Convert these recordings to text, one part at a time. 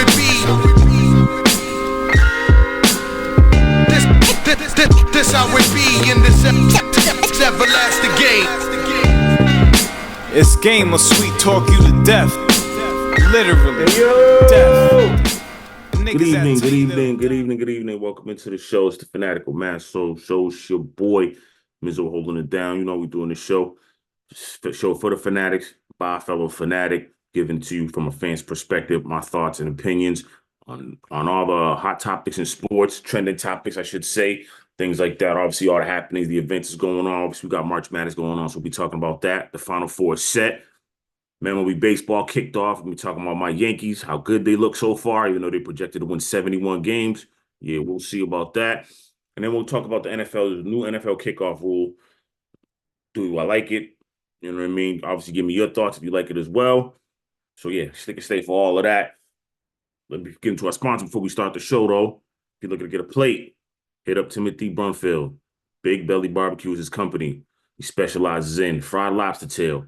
it be. This how it be in this everlasting game. It's game of sweet talk you to death. Literally. Death. Good evening. Welcome into the show. It's the Fanatical Massholes show. It's your boy, Mizzo, holding it down. You know we're doing the show. Show for the fanatics, by a fellow fanatic, giving to you from a fan's perspective my thoughts and opinions on all the hot topics in sports, trending topics, I should say, things like that. Obviously, all the happenings, the events is going on. Obviously, we got March Madness going on, so we'll be talking about that. The Final Four is set. MLB baseball kicked off. We'll be talking about my Yankees, how good they look so far, even though they projected to win 71 games. Yeah, we'll see about that. And then we'll talk about the NFL, the new NFL kickoff rule. Do I like it? You know what I mean? Obviously, give me your thoughts if you like it as well. So, yeah, stick and stay for all of that. Let me get into our sponsor before we start the show, though. If you're looking to get a plate, hit up Timothy Brunfield. Big Belly Barbecue is his company. He specializes in fried lobster tail,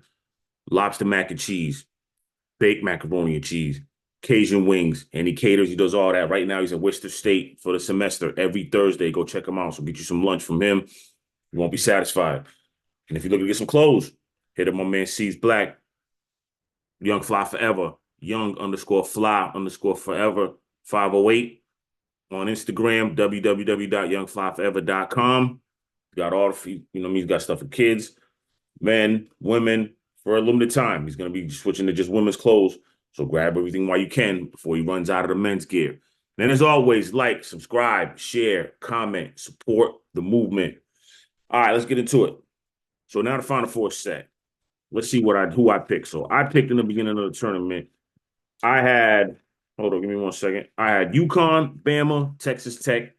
lobster mac and cheese, baked macaroni and cheese, Cajun wings, and he caters. He does all that. Right now, he's in Worcester State for the semester every Thursday. Go check him out. So get you some lunch from him. You won't be satisfied. And if you're looking to get some clothes, hit up my man C's Black, Young Fly Forever, Young_Fly_Forever 508 on Instagram, www.youngflyforever.com. Got all the, he's got stuff for kids, men, women, for a limited time. He's going to be switching to just women's clothes. So grab everything while you can before he runs out of the men's gear. And as always, like, subscribe, share, comment, support the movement. All right, let's get into it. So now the Final Four set. Let's see who I picked. So I picked in the beginning of the tournament. I had, hold on, give me 1 second. I had UConn, Bama, Texas Tech,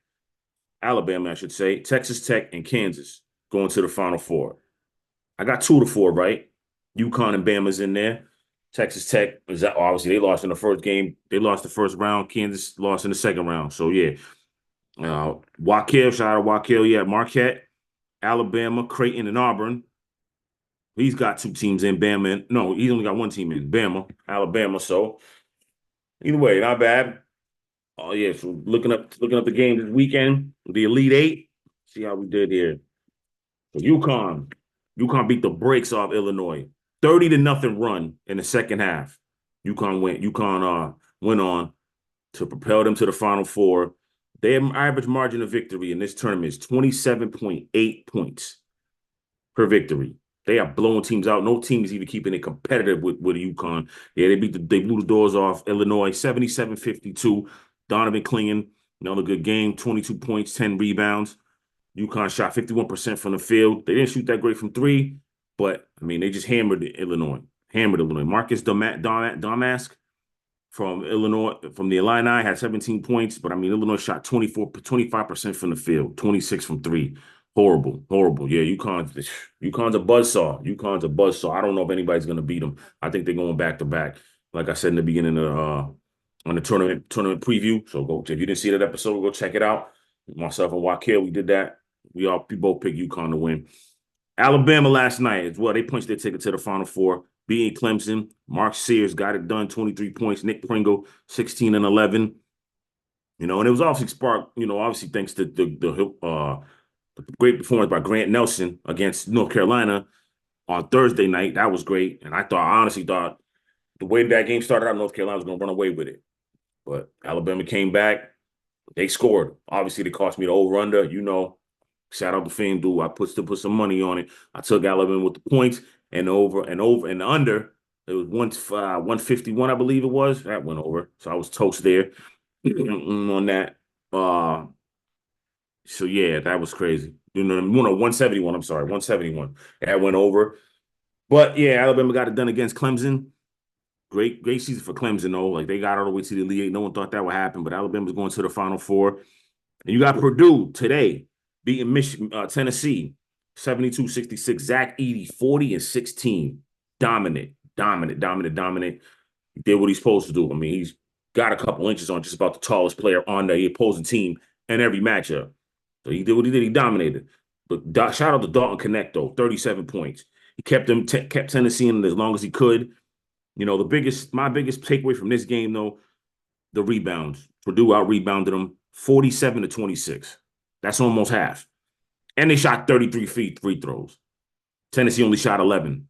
Alabama, I should say, Texas Tech, and Kansas going to the Final Four. I got 2 of the 4 right. UConn and Bama's in there. Texas Tech, obviously they lost in the first game. They lost the first round. Kansas lost in the second round. So, yeah. Wakil, shout out to Wakil. Yeah, Marquette, Alabama, Creighton, and Auburn. He's got 2 teams in Bama. No, he's only got 1 team in Bama, Alabama. So either way, not bad. Oh yeah, so looking up the game this weekend, the Elite 8. See how we did here. So UConn beat the brakes off Illinois, 30-0 run in the second half. UConn went on to propel them to the Final Four. Their average margin of victory in this tournament is 27.8 points per victory. They are blowing teams out. No team is even keeping it competitive with UConn. Yeah, they blew the doors off Illinois, 77-52. Donovan Clingan, another good game, 22 points, 10 rebounds. UConn shot 51% from the field. They didn't shoot that great from 3, but, I mean, they just hammered Illinois. Marcus Domask from Illinois, from the Illini, had 17 points, but, I mean, Illinois shot 25% from the field, 26 from 3. Horrible. Yeah, UConn's a buzzsaw. I don't know if anybody's going to beat them. I think they're going back-to-back, like I said in the beginning of on the tournament preview. So go, if you didn't see that episode, go check it out. Myself and Wakil, we did that. We both picked UConn to win. Alabama last night as well. They punched their ticket to the Final Four, beating Clemson. Mark Sears got it done, 23 points. Nick Pringle, 16 and 11. And it was obviously sparked, obviously thanks to the great performance by Grant Nelson against North Carolina on Thursday night. That was great. And I honestly thought the way that game started out, North Carolina was going to run away with it. But Alabama came back. They scored. Obviously, they cost me the over-under. Shout out to FanDuel. I put some money on it. I took Alabama with the points and the under. It was 151, I believe it was. That went over. So I was toast there on that. So, yeah, that was crazy. 171. I'm sorry, 171. That went over. But, yeah, Alabama got it done against Clemson. Great season for Clemson, though. Like, they got all the way to the Elite Eight. No one thought that would happen, but Alabama's going to the Final Four. And you got Purdue today beating Tennessee, 72-66. Zach Edey, 40 and 16. Dominant. He did what he's supposed to do. I mean, he's got a couple inches on just about the tallest player on the opposing team in every matchup. So he did what he did. He dominated. But shout out to Dalton Connect, though, 37 points. He kept Tennessee in as long as he could. My biggest takeaway from this game, though, the rebounds. Purdue out-rebounded them 47-26. That's almost half. And they shot 33 free throws. Tennessee only shot 11.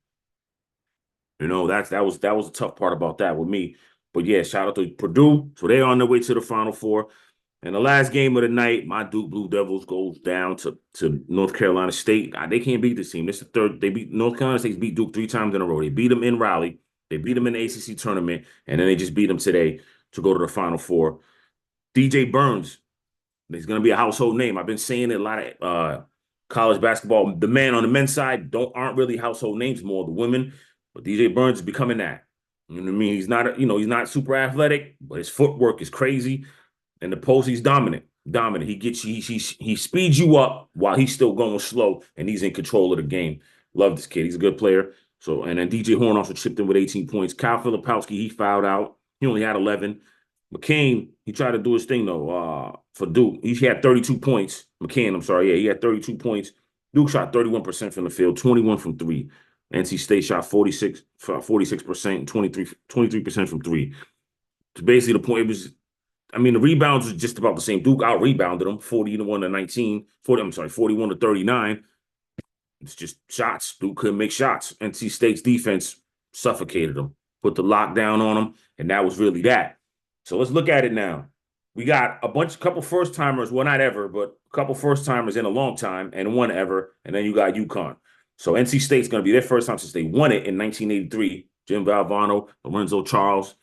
You know, that was a tough part about that with me. But yeah, shout out to Purdue. So they're on their way to the Final Four. And the last game of the night, my Duke Blue Devils goes down to North Carolina State. They can't beat this team. This is the third. They beat North Carolina State beat Duke 3 times in a row. They beat them in Raleigh. They beat them in the ACC tournament, and then they just beat them today to go to the Final Four. DJ Burns, he's going to be a household name. I've been saying it a lot of college basketball. The men on the men's side aren't really household names, more the women. But DJ Burns is becoming that. You know what I mean? He's not super athletic, but his footwork is crazy. In the post, he's dominant. He speeds you up while he's still going slow, and he's in control of the game. Love this kid. He's a good player. So, and then DJ Horn also chipped in with 18 points. Kyle Filipowski, he fouled out. He only had 11. McCain, he tried to do his thing though. For Duke, he had 32 points. McCain, I'm sorry, yeah, he had 32 points. Duke shot 31% from the field, 21 from 3. NC State shot 46%, 23% from 3. So basically, the point the rebounds was just about the same. Duke out-rebounded them, 41-19. 41-39. It's just shots. Duke couldn't make shots. NC State's defense suffocated them, put the lockdown on them, and that was really that. So let's look at it now. We got a couple first-timers, well, not ever, but a couple first-timers in a long time, and one ever, and then you got UConn. So NC State's going to be their first time since they won it in 1983. Jim Valvano, Lorenzo Charles,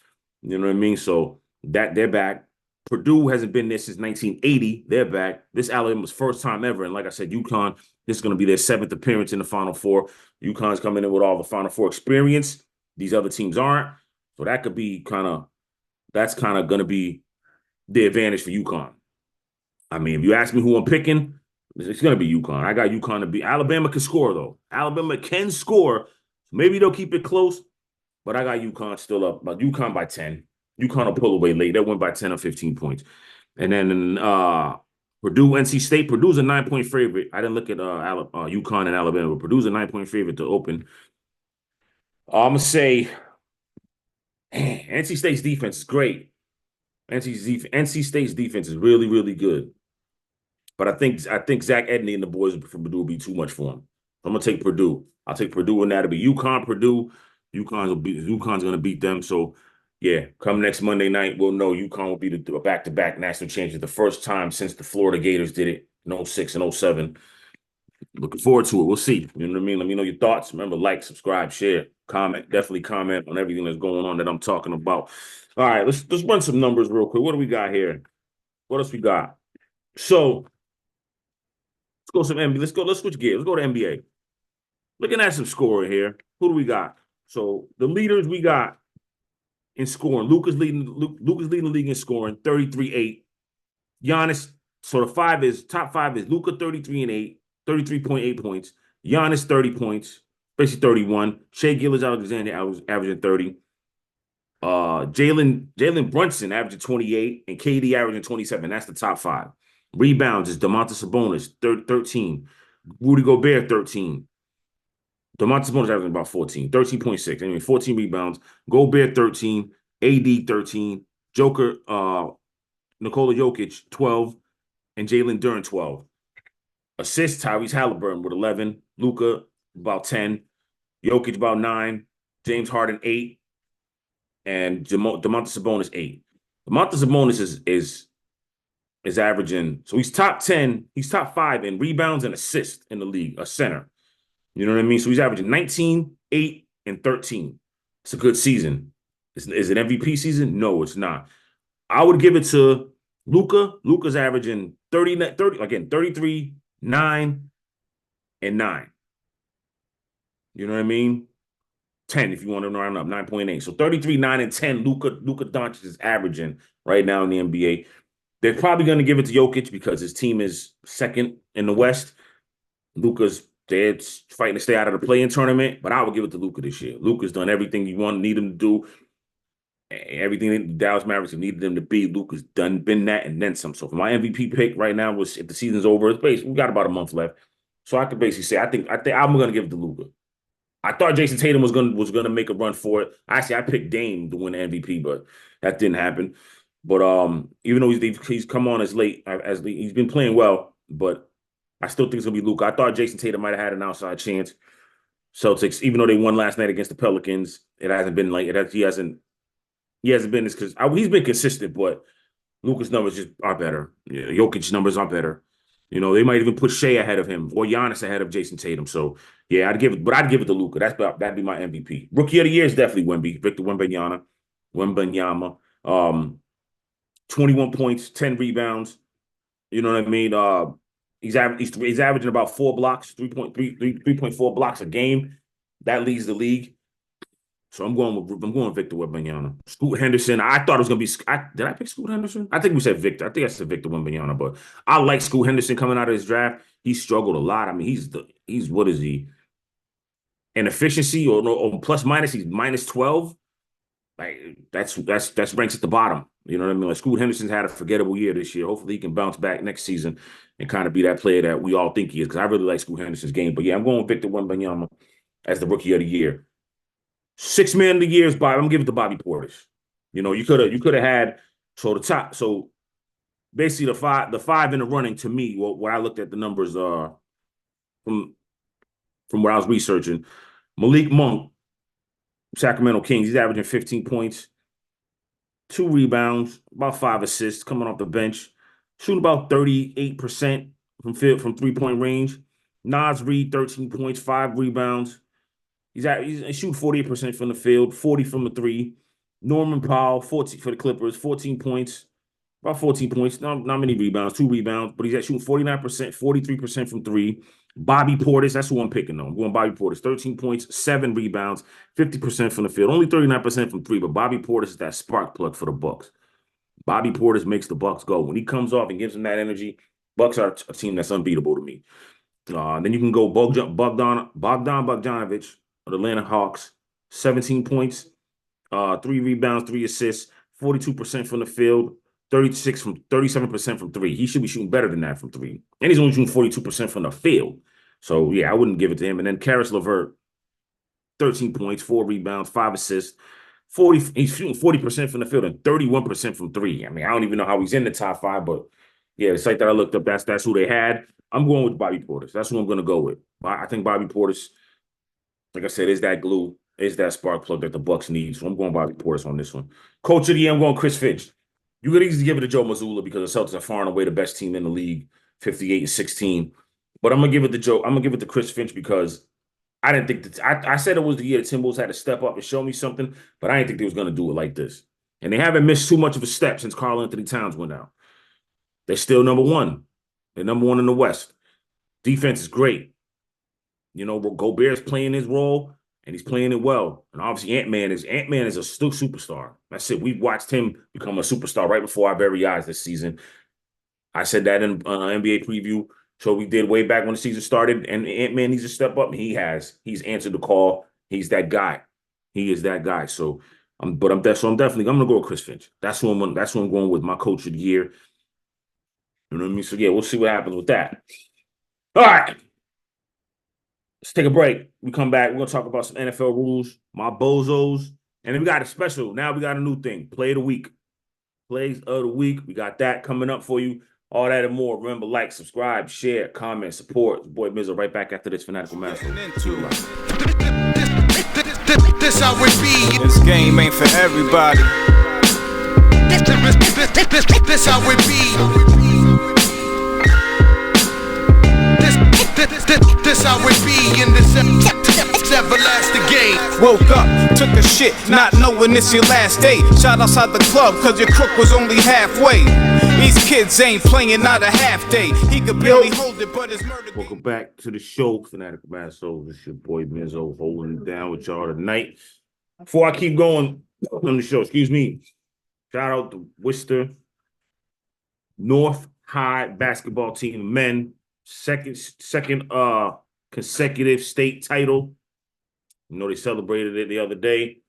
you know what I mean? So they're back. Purdue hasn't been there since 1980. They're back. This Alabama's first time ever. And like I said, UConn, this is going to be their 7th appearance in the Final Four. UConn's coming in with all the Final Four experience. These other teams aren't. So that could be that's going to be the advantage for UConn. I mean, if you ask me who I'm picking, it's going to be UConn. I got UConn to beat. Alabama can score, though. Alabama can score. Maybe they'll keep it close, but I got UConn still up. But UConn by 10. UConn will pull away late. They win by 10 or 15 points. And then Purdue, NC State. Purdue's a 9-point favorite. I didn't look at UConn and Alabama, but Purdue's a 9-point favorite to open. I'm going to say NC State's defense is great. NC State's defense is really, really good. But I think Zach Edney and the boys from Purdue will be too much for him. I'm going to take Purdue. I'll take Purdue, and that'll be UConn, Purdue. UConn's going to beat them. So, yeah, come next Monday night, we'll know UConn will be the back-to-back national champions, the first time since the Florida Gators did it in 06 and 07. Looking forward to it. We'll see. You know what I mean? Let me know your thoughts. Remember, like, subscribe, share, comment. Definitely comment on everything that's going on that I'm talking about. All right, let's run some numbers real quick. What do we got here? What else we got? So, let's go some NBA. Let's switch gears. Let's go to NBA. Looking at some scoring here. Who do we got? So, the leaders we got in scoring. Luka's leading the league in scoring, 33-8. Giannis, so top five is Luka, 33-8, 33.8 points. Giannis, 30 points, basically 31. Shai Gilgeous-Alexander averaging 30. Jalen Brunson averaging 28, and KD averaging 27. That's the top 5. Rebounds is Domantas Sabonis, 13. Rudy Gobert, 13. Domantas Sabonis averaging about 14, 13.6. I mean, 14 rebounds. Gobert, 13. AD, 13. Joker, Nikola Jokic, 12. And Jalen Duren, 12. Assists, Tyrese Halliburton with 11. Luka, about 10. Jokic, about 9. James Harden, 8. And Domantas Sabonis, 8. Domantas Sabonis is averaging, so he's top 10. He's top 5 in rebounds and assists in the league, a center. You know what I mean? So he's averaging 19, 8, and 13. It's a good season. Is it MVP season? No, it's not. I would give it to Luka. Luka's averaging 33, 9, and 9. You know what I mean? 10 if you want to round up, 9.8. So 33, 9, and 10, Luka Doncic is averaging right now in the NBA. They're probably going to give it to Jokic because his team is second in the West. Luka's they're fighting to stay out of the play-in tournament, but I would give it to Luka this year. Luka's done everything you need him to do. Everything the Dallas Mavericks have needed them to be. Luka's been that and then some. So for my MVP pick right now was if the season's over, it's basically we got about a month left. So I could basically say I think I'm going to give it to Luka. I thought Jason Tatum was going to make a run for it. Actually, I picked Dame to win the MVP, but that didn't happen. But even though he's come on as late as he's been playing well, but I still think it's gonna be Luka. I thought Jason Tatum might have had an outside chance. Celtics, even though they won last night against the Pelicans, it hasn't been like it has, he hasn't been as because he's been consistent, but Luka's numbers just are better. Yeah, Jokic's numbers are better. They might even put Shea ahead of him or Giannis ahead of Jason Tatum. So yeah, I'd give it to Luka. That'd be my MVP. Rookie of the year is definitely Victor Wembanyama. 21 points, 10 rebounds. You know what I mean? He's averaging about 4 blocks, 3.4 blocks a game. That leads the league. So I'm going Victor Wembanyama. Scoot Henderson. I thought it was gonna be. Did I pick Scoot Henderson? I think we said Victor. I think I said Victor Wembanyama, but I like Scoot Henderson coming out of his draft. He struggled a lot. I mean, he's what is he? In efficiency or plus minus, he's minus 12. Like that's ranks at the bottom. You know what I mean? Like Scoot Henderson's had a forgettable year this year. Hopefully he can bounce back next season and kind of be that player that we all think he is. Because I really like Scoot Henderson's game. But yeah, I'm going with Victor Wembanyama as the rookie of the year. 6 man of the year is Bobby. I'm gonna give it to Bobby Portis. You could have had so the top. So basically the five in the running to me. What I looked at the numbers from what I was researching. Malik Monk, Sacramento Kings. He's averaging 15 points, 2 rebounds, about 5 assists, coming off the bench, shooting about 38% from 3-point range. Naz Reid, 13 points, 5 rebounds. He's shooting 48% from the field, 40 from the three. Norman Powell, 14 for the Clippers, 14 points, about 14 points, not many rebounds, 2 rebounds, but he's at shooting 49%, 43% from three. Bobby Portis, that's who I'm picking on. I'm going Bobby Portis, 13 points, 7 rebounds, 50% from the field, only 39% from three, but Bobby Portis is that spark plug for the Bucks. Bobby Portis makes the Bucks go. When he comes off and gives them that energy, Bucks are a team that's unbeatable to me. Then you can go Bogdan Bogdanovic of the Atlanta Hawks, 17 points, 3 rebounds, 3 assists, 42% from the field, 37% from three. He should be shooting better than that from three. And he's only shooting 42% from the field. So yeah, I wouldn't give it to him. And then Karis LeVert, 13 points, 4 rebounds, 5 assists. He's shooting 40% from the field and 31% from three. I mean, I don't even know how he's in the top 5, but yeah, the site that I looked up, that's who they had. I'm going with Bobby Portis. That's who I'm going to go with. I think Bobby Portis, like I said, is that glue, is that spark plug that the Bucks need. So I'm going Bobby Portis on this one. Coach of the year, I'm going Chris Finch. You could easily give it to Joe Mazzulla because the Celtics are far and away the best team in the league, 58-16. But I'm gonna give it to Joe. I'm gonna give it to Chris Finch because I didn't think that I said it was the year the Timberwolves had to step up and show me something, but I didn't think they was gonna do it like this. And they haven't missed too much of a step since Karl-Anthony Towns went out. They're still number one. They're number one in the West. Defense is great. Gobert's playing his role, and he's playing it well. And obviously, Ant-Man is a still superstar. That's it. We've watched him become a superstar right before our very eyes this season. I said that in NBA preview. So we did way back when the season started, and Ant-Man needs to step up, and he has. He's answered the call. He's that guy. He is that guy. So I'm definitely gonna go with Chris Finch. That's who I'm going with, my coach of the year. You know what I mean? So yeah, we'll see what happens with that. All right. Let's take a break. We come back. We're gonna talk about some NFL rules, my bozos, and then we got a special. Now we got a new thing: play of the week. Plays of the week. We got that coming up for you. All that and more. Remember, like, subscribe, share, comment, support. Your boy Mizzo right back after this Fanatical Massholes. This how it be. This game ain't for everybody. This how it be. This how it be in this everlasting game. Woke up, took a shit, not knowing it's your last day. Shot outside the club, cause your crook was only halfway. These kids ain't playing not a half day. He could barely hold it, but his murder. Welcome back to the show, Fanatical Massholes. It's your boy Mizzo holding it down with y'all tonight. Before I keep going on the show, excuse me, shout out to Worcester North High basketball team, men. Second consecutive state title. They celebrated it the other day.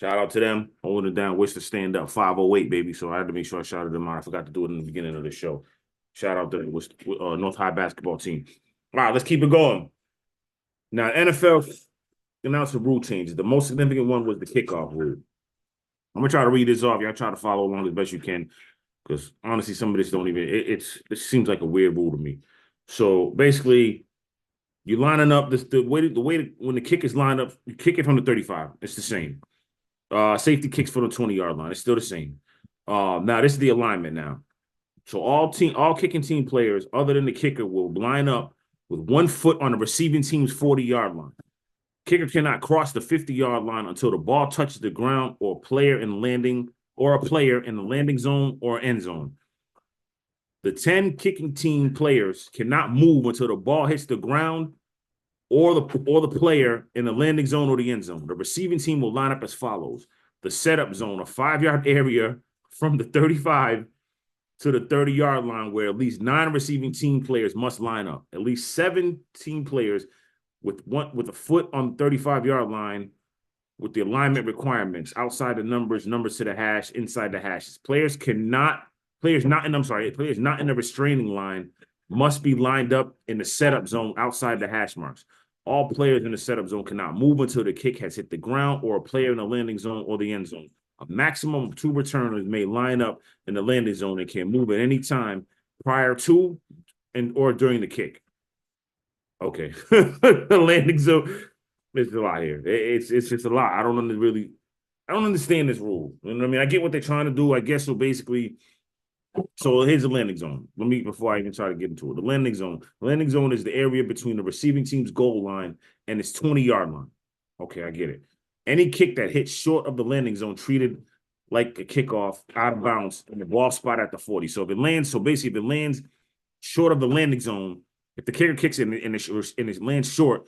Shout out to them. Holding it down. Wish to stand up. 508, baby. So I had to make sure I shouted them out. I forgot to do it in the beginning of the show. Shout out to the North High basketball team. All right, let's keep it going. Now, NFL announced the rule changes. The most significant one was the kickoff rule. I'm gonna try to read this off. Y'all try to follow along as best you can, because honestly, some of this don't even. It seems like a weird rule to me. So basically, you're lining up the way when the kick is lined up, you kick it from the 35. It's the same. Safety kicks from the 20-yard line. It's still the same. Now this is the alignment now. So all kicking team players, other than the kicker, will line up with 1 foot on the receiving team's 40-yard line. Kicker cannot cross the 50-yard line until the ball touches the ground or a player in the landing zone or end zone. The 10 kicking team players cannot move until the ball hits the ground or the player in the landing zone or the end zone. The receiving team will line up as follows: the setup zone, a 5-yard area from the 35 to the 30-yard line, where at least 9 receiving team players must line up. At least 7 team players with a foot on the 35-yard line with the alignment requirements outside the numbers to the hash, inside the hashes. Players not in the restraining line must be lined up in the setup zone outside the hash marks. All players in the setup zone cannot move until the kick has hit the ground or a player in the landing zone or the end zone. A maximum of 2 returners may line up in the landing zone and can move at any time prior to and or during the kick. Okay. The landing zone. There's a lot here. It's just a lot. I don't understand this rule. You know what I mean? I get what they're trying to do, I guess. So basically, here's the landing zone. Before I even try to get into it. The landing zone. The landing zone is the area between the receiving team's goal line and its 20-yard line. Okay, I get it. Any kick that hits short of the landing zone treated like a kickoff out of bounds in the ball spot at the 40. So if it lands short of the landing zone, if the kicker kicks it and it lands short,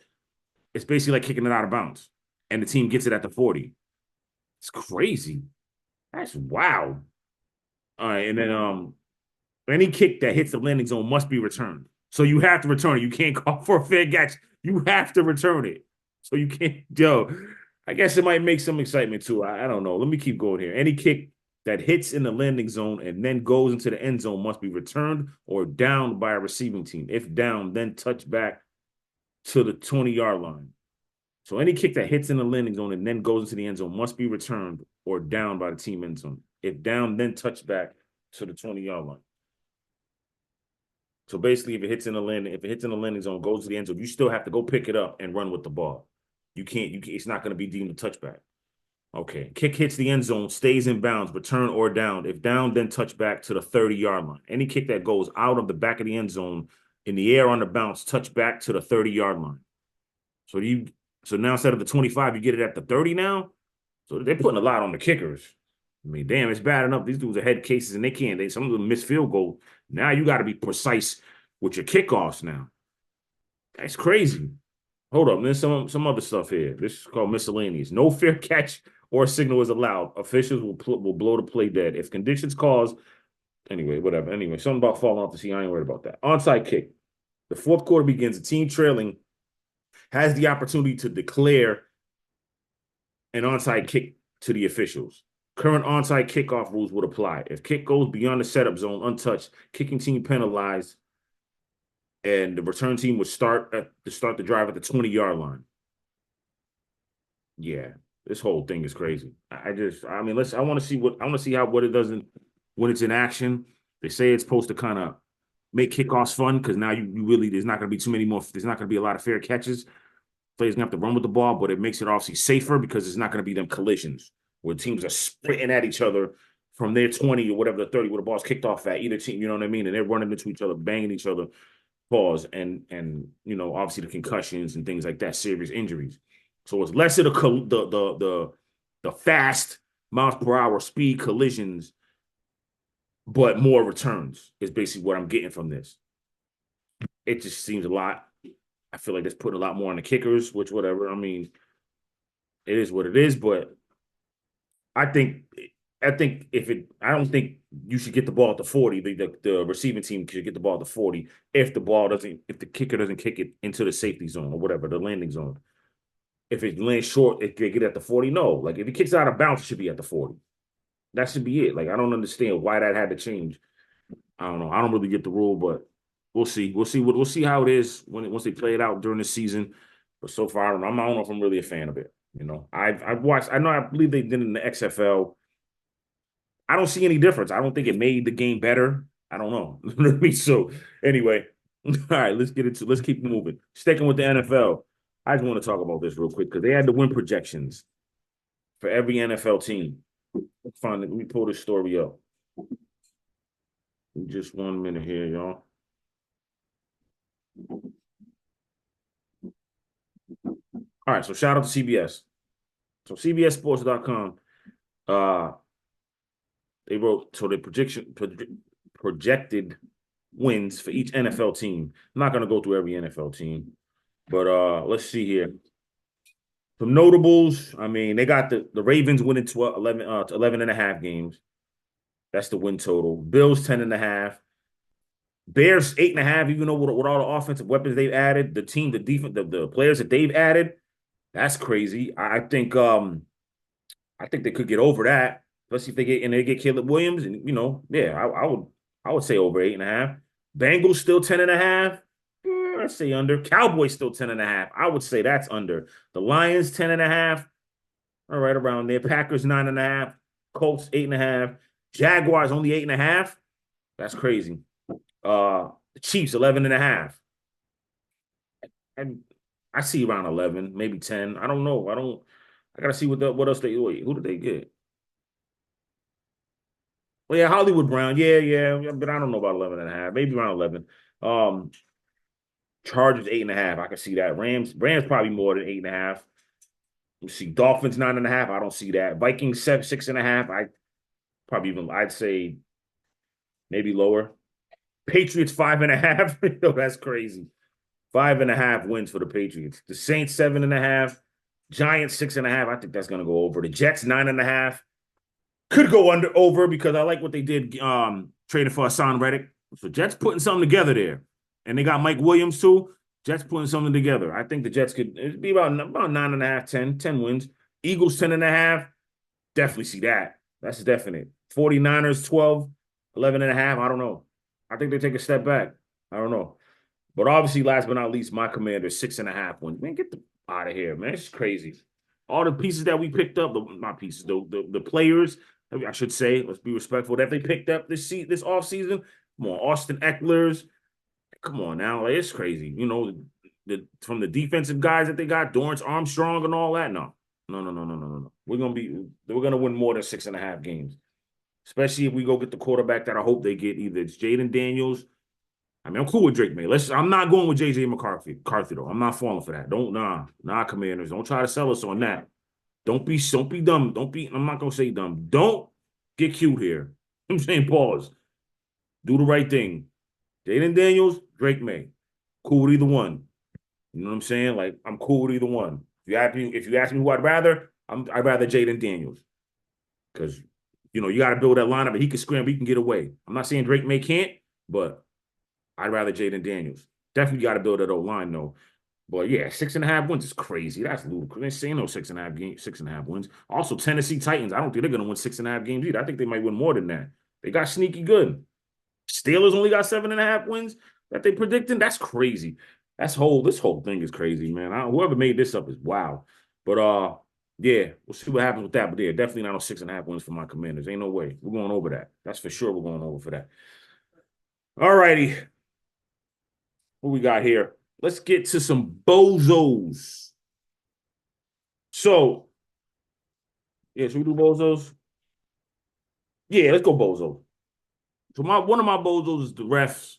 it's basically like kicking it out of bounds, and the team gets it at the 40. It's crazy. That's wow. All right, and then any kick that hits the landing zone must be returned. So you have to return it. You can't call for a fair catch. You have to return it. So you can't, I guess it might make some excitement too. I don't know. Let me keep going here. Any kick that hits in the landing zone and then goes into the end zone must be returned or downed by a receiving team. If down, then touch back to the 20-yard line. So any kick that hits in the landing zone and then goes into the end zone must be returned or down by the team end zone. If down, then touch back to the 20-yard line. So basically, if it hits in the landing zone, goes to the end zone, you still have to go pick it up and run with the ball. It's not going to be deemed a touchback. Okay. Kick hits the end zone, stays in bounds, return or down. If down, then touch back to the 30-yard line. Any kick that goes out of the back of the end zone in the air on the bounce, touch back to the 30-yard line. So now instead of the 25, you get it at the 30 now. So they're putting a lot on the kickers. I mean, damn, it's bad enough. These dudes are head cases and some of them miss field goal. Now you got to be precise with your kickoffs now. That's crazy. Hold up, there's some other stuff here. This is called miscellaneous. No fair catch or signal is allowed. Officials will blow the play dead. If conditions cause, whatever. Anyway, something about falling off the sea. I ain't worried about that. Onside kick. The fourth quarter begins. The team trailing has the opportunity to declare an onside kick to the officials. Current onside kickoff rules would apply. If kick goes beyond the setup zone untouched, kicking team penalized, and the return team would start the drive at the 20-yard line. Yeah, this whole thing is crazy. I want to see what it does when it's in action. They say it's supposed to kind of make kickoffs fun because now there's not going to be too many more. There's not going to be a lot of fair catches. Players gonna have to run with the ball, but it makes it obviously safer because it's not going to be them collisions where teams are sprinting at each other from their 20 or whatever the 30 where the ball's kicked off at either team. You know what I mean? And they're running into each other, banging each other. Pause and obviously the concussions and things like that, serious injuries. So it's less of the fast miles per hour speed collisions, but more returns is basically what I'm getting from this. It just seems a lot. I feel like that's putting a lot more on the kickers, which whatever. I mean, it is what it is, but I don't think you should get the ball at the 40. The receiving team should get the ball at the 40 if the kicker doesn't kick it into the safety zone or whatever, the landing zone. If it lands short, if they get at the 40, no. Like if it kicks out of bounds, it should be at the 40. That should be it. Like I don't understand why that had to change. I don't know. I don't really get the rule, but we'll see. We'll see how it is once they play it out during the season. But so far, I don't know if I'm really a fan of it. I believe they did it in the XFL. I don't see any difference. I don't think it made the game better. I don't know. So anyway, all right, let's keep moving. Sticking with the NFL. I just want to talk about this real quick because they had the win projections for every NFL team. Let me pull this story up. Just 1 minute here, y'all. All right, so shout out to CBS. So CBSSports.com, they wrote so the projected wins for each NFL team. I'm not gonna go through every NFL team, but let's see here. Some notables. I mean, they got the Ravens winning 11 and a half games. That's the win total. Bills 10 and a half. Bears 8.5, even though with all the offensive weapons they've added, the team, the defense, the players that they've added, that's crazy. I think they could get over that, especially if they get Caleb Williams, and yeah, I would say over 8.5. Bengals still 10 and a half. I'd say under. Cowboys still 10 and a half. I would say that's under. The Lions 10 and a half. All right, around there. Packers 9 and a half. Colts 8.5. Jaguars only 8.5. That's crazy. The Chiefs 11 and a half. And I see around 11, maybe 10. I don't know. I gotta see what else who did they get? Well, yeah, Hollywood Brown. Yeah, but I don't know about 11 and a half. Maybe around 11. Chargers 8.5. I can see that. Rams probably more than 8.5. You see Dolphins 9.5. I don't see that. Vikings 6.5. I'd say maybe lower. Patriots 5.5. Yo, that's crazy. 5.5 wins for the Patriots. The Saints 7.5. Giants 6.5. I think that's gonna go over. The Jets 9.5. Could go over because I like what they did trading for Hassan Reddick. So Jets putting something together there. And they got Mike Williams too. Jets putting something together. I think the Jets could be about 9.5, 10 wins. Eagles 10.5. Definitely see that. That's definite. 49ers 12, 11.5. I don't know. I think they take a step back. I don't know. But obviously, last but not least, my Commanders 6.5 wins. Man, get out of here, man. It's crazy. All the pieces that we picked up, the players, I should say, let's be respectful, that they picked up this offseason. Come on, Austin Eckler's. Come on now, like, it's crazy. From the defensive guys that they got, Dorrance Armstrong and all that. No. We're gonna win more than 6.5 games, especially if we go get the quarterback that I hope they get. Either it's Jaden Daniels. I mean, I'm cool with Drake May. I'm not going with JJ McCarthy though. I'm not falling for that. Commanders. Don't try to sell us on that. Don't be dumb. I'm not gonna say dumb. Don't get cute here. I'm saying pause. Do the right thing. Jaden Daniels, Drake May. Cool with either one. You know what I'm saying? Like, I'm cool with either one. If you ask me who I'd rather, I'd rather Jaden Daniels. Because, you got to build that lineup and he can scramble, he can get away. I'm not saying Drake May can't, but I'd rather Jaden Daniels. Definitely got to build that O-line, though. But yeah, 6.5 wins is crazy. That's ludicrous. They saying no 6.5 wins. Also, Tennessee Titans. I don't think they're gonna win 6.5 games either. I think they might win more than that. They got sneaky good. Steelers only got 7.5 wins that they predicting. That's crazy. This whole thing is crazy, man. Whoever made this up is wow. But yeah, we'll see what happens with that. But yeah, definitely not on 6.5 wins for my Commanders. Ain't no way. We're going over that. That's for sure. We're going over for that. All righty. What we got here? Let's get to some bozos. So, yeah, should we do bozos? Yeah, let's go bozos. So one of my bozos is the refs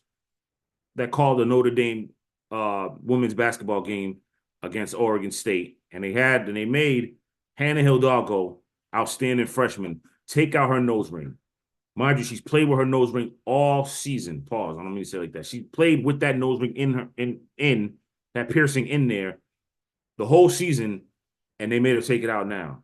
that called the Notre Dame women's basketball game against Oregon State. And they made Hannah Hidalgo, outstanding freshman, take out her nose ring. Mind you, she's played with her nose ring all season. Pause. I don't mean to say it like that. She played with that nose ring in that piercing in there the whole season, and they made her take it out now.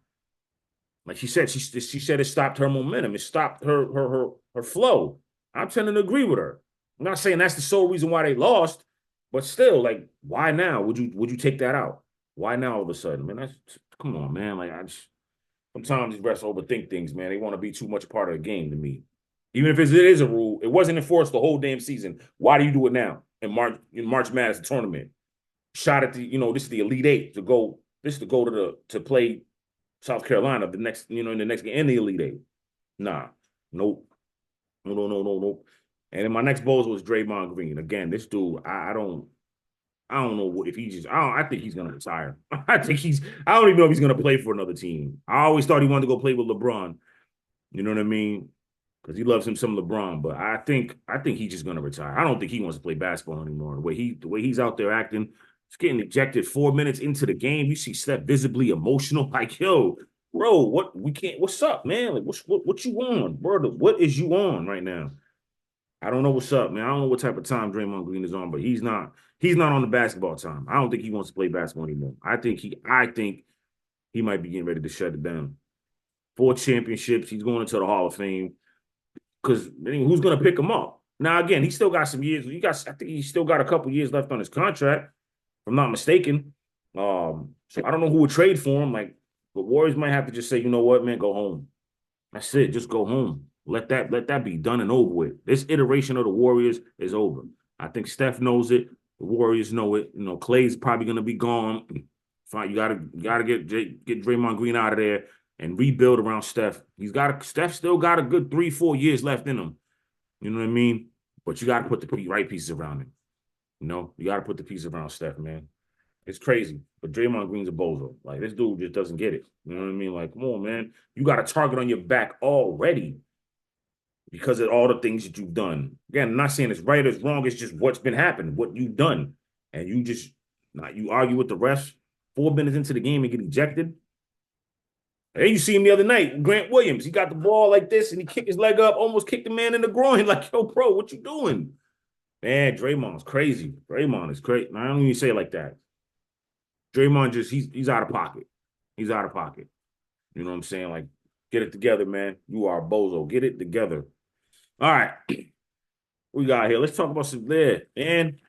Like she said it stopped her momentum. It stopped her flow. I'm tending to agree with her. I'm not saying that's the sole reason why they lost, but still, like, why now? Would you take that out? Why now all of a sudden? Man, come on, man. Like, sometimes these refs overthink things, man. They want to be too much a part of the game to me. Even if it is a rule, it wasn't enforced the whole damn season. Why do you do it now in March Madness tournament? Shot at this is the Elite Eight to go to play South Carolina in the next game in the Elite Eight. Nah, Nope. No. And then my next bozo was Draymond Green. Again, this dude, I don't know if he just. I think he's gonna retire. I don't even know if he's gonna play for another team. I always thought he wanted to go play with LeBron. You know what I mean? Because he loves him some LeBron. But I think he's just gonna retire. I don't think he wants to play basketball anymore. The way he's out there acting, he's getting ejected 4 minutes into the game. You see Steph visibly emotional, like, yo, bro, what's up, man? Like, what you on, brother? What is you on right now? I don't know what's up, man. I don't know what type of time Draymond Green is on, but he's not on the basketball time. I don't think he wants to play basketball anymore. I think he might be getting ready to shut it down. 4 championships, he's going into the Hall of Fame. Because who's going to pick him up? Now, again, he still got some years. I think he's still got a couple years left on his contract, if I'm not mistaken. So I don't know who would trade for him. Like, the Warriors might have to just say, you know what, man, go home. That's it. Just go home. Let that be done and over with. This iteration of the Warriors is over. I think Steph knows it. The Warriors know it. You know, Clay's probably gonna be gone. Fine, you gotta get Draymond Green out of there and rebuild around Steph. Steph still got a good 3-4 years left in him. You know what I mean? But you gotta put the right pieces around him. You know, you gotta put the pieces around Steph, man. It's crazy. But Draymond Green's a bozo. Like, this dude just doesn't get it. You know what I mean? Like, come on, man. You got a target on your back already because of all the things that you've done. Again, I'm not saying it's right or it's wrong. It's just what's been happening, what you've done. And you argue with the refs 4 minutes into the game and get ejected. Hey, you see him the other night, Grant Williams. He got the ball like this and he kicked his leg up, almost kicked the man in the groin. Like, yo, bro, what you doing? Man, Draymond's crazy. Draymond is crazy. I don't even say it like that. Draymond he's out of pocket. He's out of pocket. You know what I'm saying? Like, get it together, man. You are a bozo. Get it together. All right. We got here. Let's talk about some there. And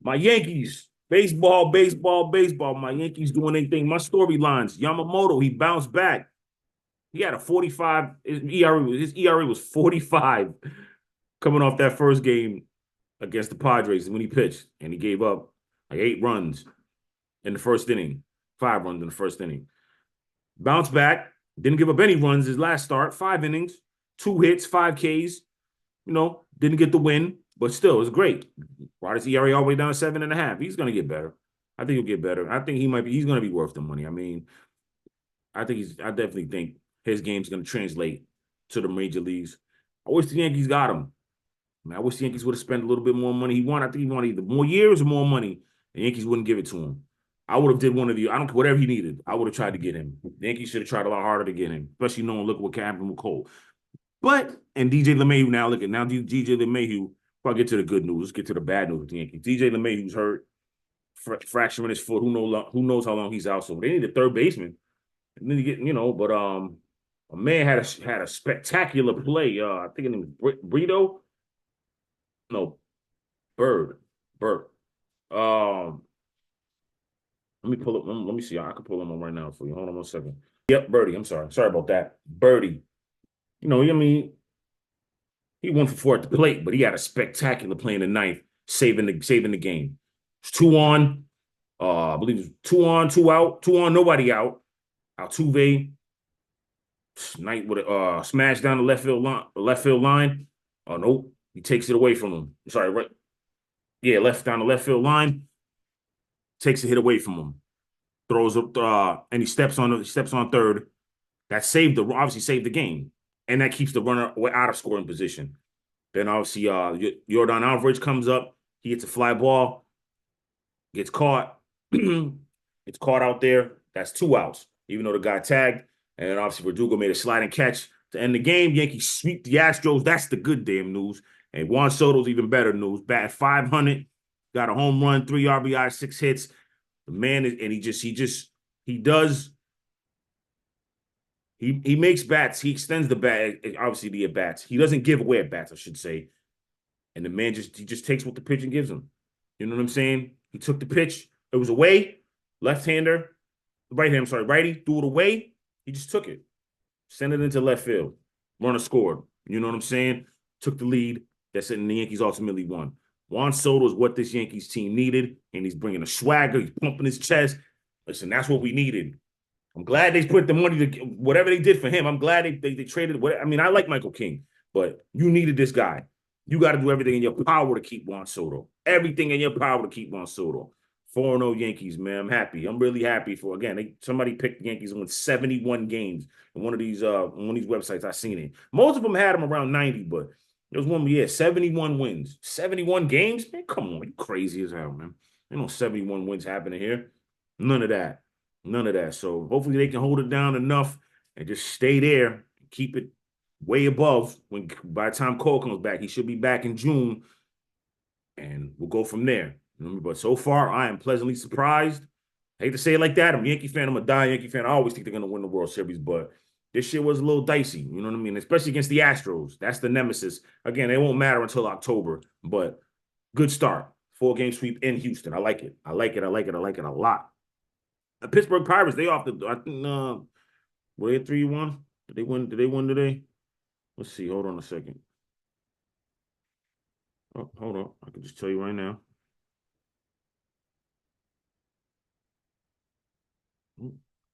my Yankees. Baseball. My Yankees doing anything. My storylines. Yamamoto, he bounced back. He had a 45. His ERA was 45 coming off that first game against the Padres when he pitched. And he gave up like 8 runs in the first inning. 5 runs in the first inning. Bounced back. Didn't give up any runs his last start. 5 innings, 2 hits, 5 Ks. You know, didn't get the win, but still, it was great. Brought his ERA all the way down to 7.5. He's going to get better. I think he'll get better. I think he's going to be worth the money. I mean, I definitely think his game's going to translate to the major leagues. I wish the Yankees got him. I mean, I wish the Yankees would have spent a little bit more money. I think he wanted either more years or more money. The Yankees wouldn't give it to him. I would have did one of you. I don't care whatever he needed. I would have tried to get him. The Yankees should have tried a lot harder to get him, especially knowing look what happened with Cole. And DJ LeMahieu now, DJ LeMahieu. I'll get to the good news. Let's get to the bad news with the Yankees. DJ LeMahieu's hurt, fracturing his foot. Who knows how long he's out? So they need a third baseman. And then you get, but a man had a spectacular play. I think his name was Brito. No, Bird. Let me pull up. Let me see. I can pull them on right now for you. Hold on 1 second. Yep, Birdie. I'm sorry. Sorry about that. Birdie. You know, I mean, he won for 4 at the plate, but he had a spectacular play in the ninth, saving the game. It's 2 on. I believe it was 2 on, 2 out. 2 on, nobody out. Altuve. Knight with a smash down the left field line. Oh, nope. He takes it away from him. Sorry, right. Yeah, down the left field line. Takes a hit away from him. Throws up, and he steps on third. That obviously saved the game. And that keeps the runner out of scoring position. Then obviously Yordan Alvarez comes up. He hits a fly ball. Gets caught. It's caught out there. That's 2 outs, even though the guy tagged. And then obviously Verdugo made a sliding catch to end the game. Yankees sweep the Astros. That's the good damn news. And Juan Soto's even better news. Bat 500. Got a home run, 3 RBI, 6 hits. The man is, and he makes bats. He extends the bat, obviously the at-bats. He doesn't give away at-bats, I should say. And the man he just takes what the pitcher gives him. You know what I'm saying? He took the pitch. It was away. Left-hander. Right-hander, sorry. Righty. Threw it away. He just took it. Sent it into left field. Runner scored. You know what I'm saying? Took the lead. That's it. And the Yankees ultimately won. Juan Soto is what this Yankees team needed. And he's bringing a swagger. He's pumping his chest. Listen, that's what we needed. I'm glad they put the money to whatever they did for him. I'm glad they traded. I mean, I like Michael King, but you needed this guy. You got to do everything in your power to keep Juan Soto. Everything in your power to keep Juan Soto. 4-0 Yankees, man. I'm happy. I'm really happy for, again, somebody picked the Yankees and won 71 games in one of these websites I seen it. Most of them had them around 90, but there was one, 71 wins. 71 games? Man, come on. You crazy as hell, man. Ain't no 71 wins happening here. None of that. None of that. So hopefully they can hold it down enough and just stay there and keep it way above by the time Cole comes back. He should be back in June, and we'll go from there. But so far, I am pleasantly surprised. I hate to say it like that. I'm a Yankee fan. I'm a die Yankee fan. I always think they're going to win the World Series, but this shit was a little dicey. You know what I mean? Especially against the Astros. That's the nemesis. Again, it won't matter until October, but good start. 4-game sweep in Houston. I like it. I like it a lot. The Pittsburgh Pirates, they off the, I think, were they 3-1? Did they win today? Let's see. Hold on a second. Oh, hold on. I can just tell you right now.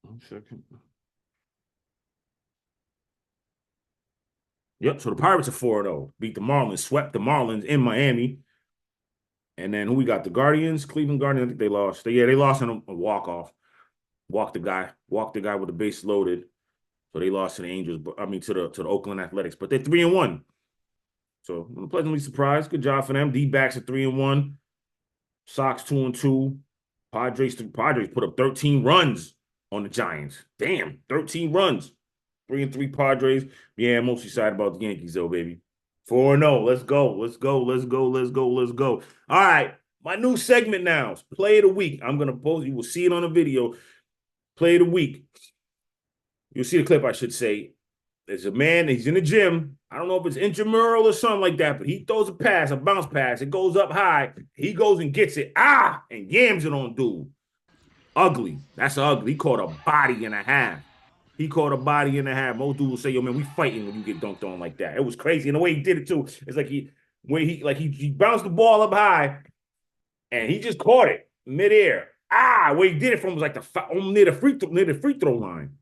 1 second. Yep, so the Pirates are 4-0. Beat the Marlins, swept the Marlins in Miami. And then who we got? The Guardians, Cleveland Guardians. I think they lost. They lost in a walk-off. Walked the guy with the base loaded. So they lost to the Angels, to the Oakland Athletics. But they're 3-1. So I'm pleasantly surprised. Good job for them. D-backs are 3-1. Sox 2-2. Padres put up 13 runs on the Giants. Damn, 13 runs. 3-3 Padres. Yeah, I'm mostly excited about the Yankees, though, baby. 4-0. Let's go. All right, my new segment now is Play of the Week. I'm going to post. You will see it on the video. Play of the Week. You'll see the clip, I should say. There's a man, he's in the gym. I don't know if it's intramural or something like that, but he throws a bounce pass. It goes up high. He goes and gets it. And yams it on dude. Ugly. That's ugly. He caught a body and a half. Most dudes will say, yo, man, we fighting when you get dunked on like that. It was crazy. And the way he did it, too, it's like he bounced the ball up high, and he just caught it midair. Where he did it from was like near the free throw line.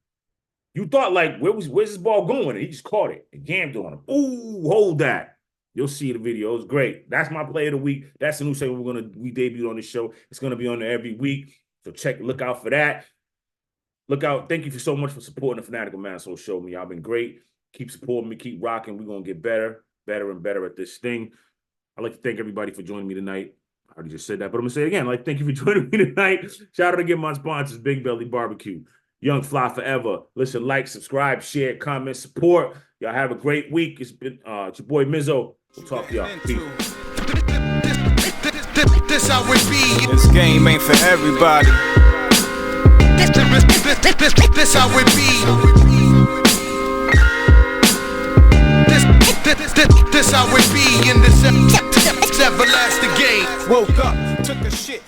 You thought, like, where's this ball going? And he just caught it and jammed on him. Ooh, hold that. You'll see the video. It was great. That's my play of the week. That's the new segment we debuted on this show. It's going to be on there every week. So look out for that. Look out. Thank you so much for supporting the Fanatical Massholes show. Y'all been great. Keep supporting me. Keep rocking. We're going to get better and better at this thing. I'd like to thank everybody for joining me tonight. I already just said that, but I'm going to say it again. I'd like to thank you for joining me tonight. Shout out again my sponsors, Big Belly Barbecue, Young Fly Forever. Listen, like, subscribe, share, comment, support. Y'all have a great week. It's been it's your boy Mizzo. We'll talk to y'all. Peace. This how it be. This game ain't for everybody. This how it be. This how it be in this everlasting game. Woke up, took a shit.